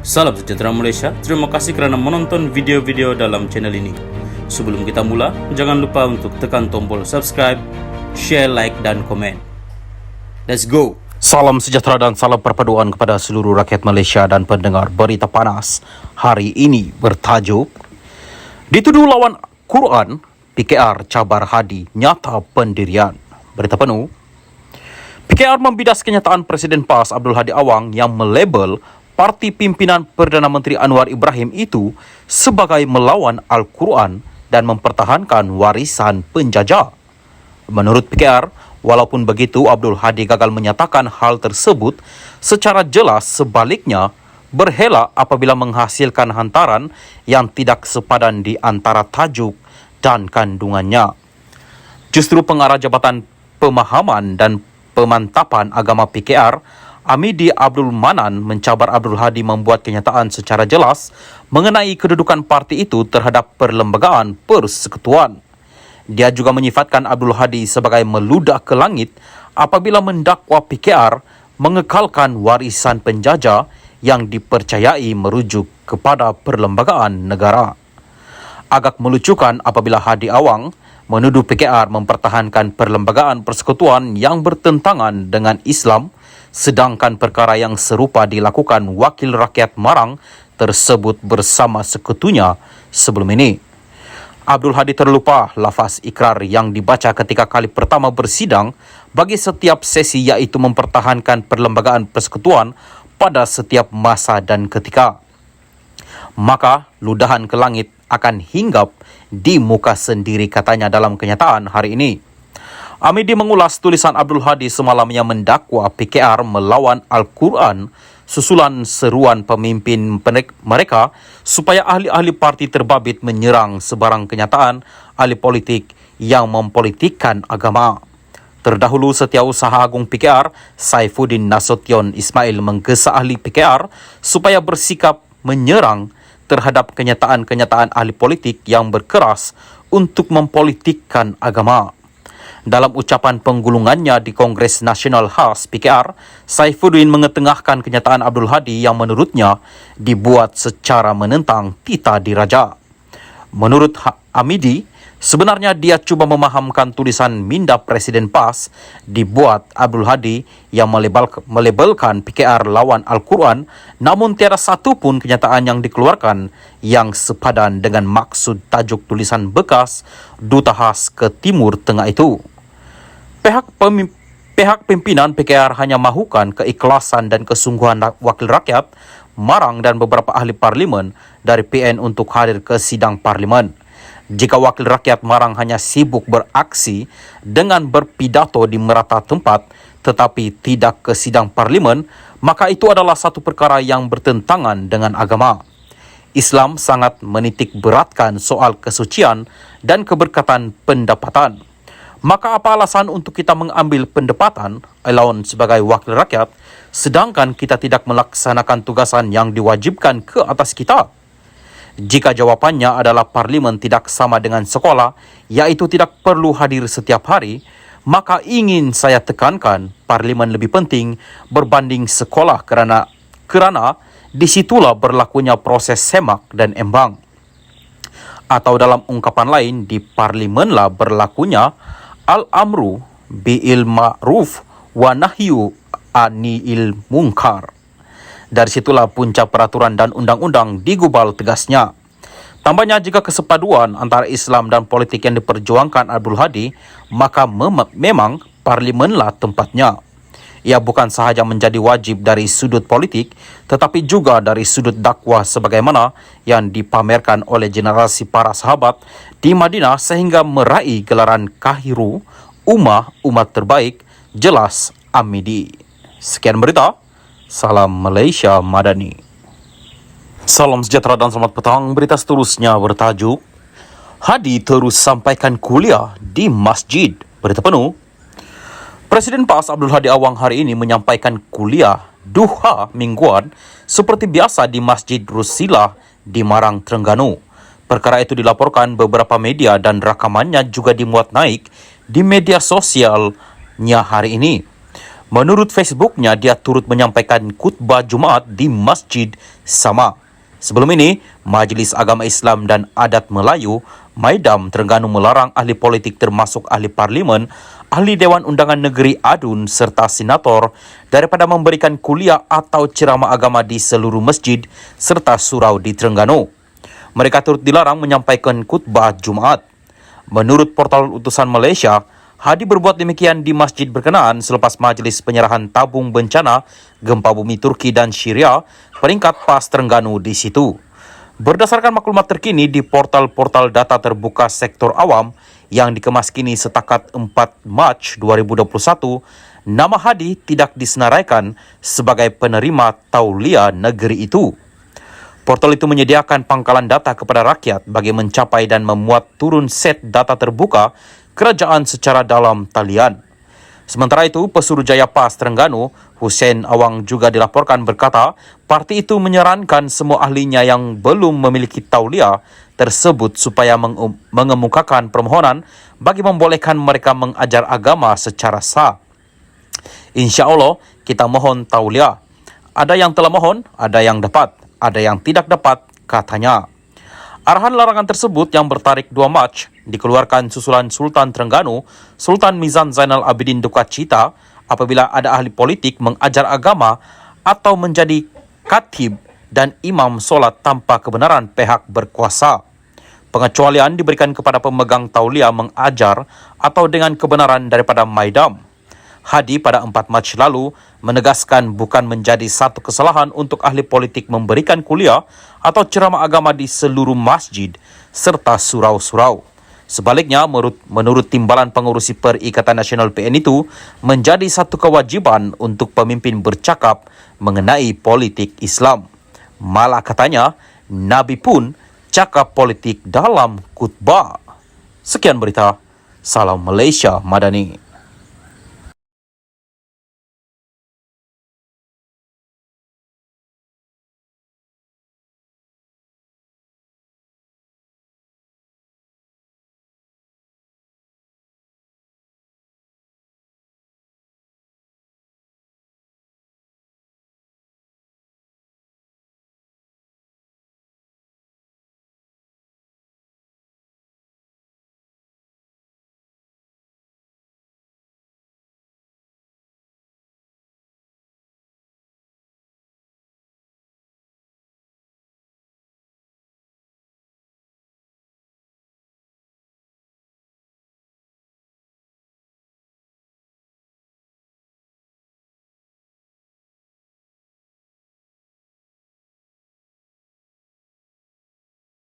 Salam sejahtera Malaysia, terima kasih kerana menonton video-video dalam channel ini. Sebelum kita mula, jangan lupa untuk tekan tombol subscribe, share, like dan komen. Let's go! Salam sejahtera dan salam perpaduan kepada seluruh rakyat Malaysia dan pendengar berita panas. Hari ini bertajuk Dituduh lawan Quran, PKR cabar Hadi nyata pendirian. Berita penuh. PKR membidas kenyataan Presiden PAS Abdul Hadi Awang yang melabel parti pimpinan Perdana Menteri Anwar Ibrahim itu sebagai melawan Al-Quran dan mempertahankan warisan penjajah. Menurut PKR, walaupun begitu Abdul Hadi gagal menyatakan hal tersebut secara jelas, sebaliknya berhela apabila menghasilkan hantaran yang tidak sepadan di antara tajuk dan kandungannya. Justru pengarah Jabatan Pemahaman dan Pemantapan Agama PKR, Amidi Abdul Manan, mencabar Abdul Hadi membuat kenyataan secara jelas mengenai kedudukan parti itu terhadap perlembagaan persekutuan. Dia juga menyifatkan Abdul Hadi sebagai meludah ke langit apabila mendakwa PKR mengekalkan warisan penjajah yang dipercayai merujuk kepada perlembagaan negara. Agak melucukan apabila Hadi Awang menuduh PKR mempertahankan perlembagaan persekutuan yang bertentangan dengan Islam, sedangkan perkara yang serupa dilakukan Wakil Rakyat Marang tersebut bersama sekutunya sebelum ini. Abdul Hadi terlupa lafaz ikrar yang dibaca ketika kali pertama bersidang bagi setiap sesi, iaitu mempertahankan perlembagaan persekutuan pada setiap masa dan ketika. Maka ludahan ke langit akan hinggap di muka sendiri, katanya dalam kenyataan hari ini. Amidi mengulas tulisan Abdul Hadi semalam yang mendakwa PKR melawan Al-Quran susulan seruan pemimpin mereka supaya ahli-ahli parti terbabit menyerang sebarang kenyataan ahli politik yang mempolitikkan agama. Terdahulu, Setiausaha Agung PKR Saifuddin Nasution Ismail menggesa ahli PKR supaya bersikap menyerang terhadap kenyataan-kenyataan ahli politik yang berkeras untuk mempolitikkan agama. Dalam ucapan penggulungannya di Kongres Nasional Khas PKR, Saifuddin mengetengahkan kenyataan Abdul Hadi yang menurutnya dibuat secara menentang tita diraja. Menurut Amidi, sebenarnya dia cuba memahamkan tulisan minda Presiden PAS dibuat Abdul Hadi yang melabelkan PKR lawan Al-Quran, namun tiada satu pun kenyataan yang dikeluarkan yang sepadan dengan maksud tajuk tulisan bekas Duta Khas ke Timur Tengah itu. Pihak pimpinan PKR hanya mahukan keikhlasan dan kesungguhan wakil rakyat Marang dan beberapa ahli parlimen dari PN untuk hadir ke sidang parlimen. Jika wakil rakyat Marang hanya sibuk beraksi dengan berpidato di merata tempat tetapi tidak ke sidang parlimen, maka itu adalah satu perkara yang bertentangan dengan agama. Islam sangat menitik beratkan soal kesucian dan keberkatan pendapatan. Maka apa alasan untuk kita mengambil pendapatan allowance sebagai wakil rakyat sedangkan kita tidak melaksanakan tugasan yang diwajibkan ke atas kita? Jika jawapannya adalah parlimen tidak sama dengan sekolah, iaitu tidak perlu hadir setiap hari, maka ingin saya tekankan parlimen lebih penting berbanding sekolah kerana disitulah berlakunya proses semak dan embang. Atau dalam ungkapan lain, di parlimenlah berlakunya al-amru bi'il ma'ruf wa nahyu anil munkar. Dari situlah punca peraturan dan undang-undang digubal, tegasnya. Tambahnya, jika kesepaduan antara Islam dan politik yang diperjuangkan Abdul Hadi, maka memang parlimenlah tempatnya. Ia bukan sahaja menjadi wajib dari sudut politik, tetapi juga dari sudut dakwah sebagaimana yang dipamerkan oleh generasi para sahabat di Madinah sehingga meraih gelaran Kahiru, umat terbaik, jelas Amidi. Sekian berita. Salam Malaysia Madani. Salam sejahtera dan selamat petang. Berita seterusnya bertajuk Hadi terus sampaikan kuliah di masjid. Berita penuh. Presiden PAS Abdul Hadi Awang hari ini menyampaikan kuliah duha mingguan seperti biasa di Masjid Rusilah di Marang, Terengganu. Perkara itu dilaporkan beberapa media dan rakamannya juga dimuat naik di media sosialnya hari ini. Menurut Facebooknya, dia turut menyampaikan khutbah Jumaat di Masjid sama. Sebelum ini, Majelis Agama Islam dan Adat Melayu, Maidam Terengganu melarang ahli politik termasuk ahli parlimen, ahli Dewan Undangan Negeri Adun serta senator daripada memberikan kuliah atau ceramah agama di seluruh masjid serta surau di Terengganu. Mereka turut dilarang menyampaikan khutbah Jumaat. Menurut portal utusan Malaysia, Hadi berbuat demikian di masjid berkenaan selepas majlis penyerahan tabung bencana gempa bumi Turki dan Syria peringkat PAS Terengganu di situ. Berdasarkan maklumat terkini di portal-portal data terbuka sektor awam yang dikemas kini setakat 4 Mac 2021, nama Hadi tidak disenaraikan sebagai penerima tauliah negeri itu. Portal itu menyediakan pangkalan data kepada rakyat bagi mencapai dan memuat turun set data terbuka kerajaan secara dalam talian. Sementara itu, Pesuruhjaya PAS Terengganu, Hussein Awang juga dilaporkan berkata, parti itu menyarankan semua ahlinya yang belum memiliki tauliah tersebut supaya mengemukakan permohonan bagi membolehkan mereka mengajar agama secara sah. Insya Allah, kita mohon tauliah. Ada yang telah mohon, ada yang dapat, ada yang tidak dapat, katanya. Arahan larangan tersebut yang bertarikh 2 Mac dikeluarkan susulan Sultan Terengganu, Sultan Mizan Zainal Abidin duka cita apabila ada ahli politik mengajar agama atau menjadi khatib dan imam solat tanpa kebenaran pihak berkuasa. Pengecualian diberikan kepada pemegang tauliah mengajar atau dengan kebenaran daripada Maidam. Hadi pada 4 Mac lalu menegaskan bukan menjadi satu kesalahan untuk ahli politik memberikan kuliah atau ceramah agama di seluruh masjid serta surau-surau. Sebaliknya, menurut Timbalan Pengurusi Perikatan Nasional PN itu, menjadi satu kewajiban untuk pemimpin bercakap mengenai politik Islam. Malah katanya, Nabi pun cakap politik dalam khutbah. Sekian berita. Salam Malaysia Madani.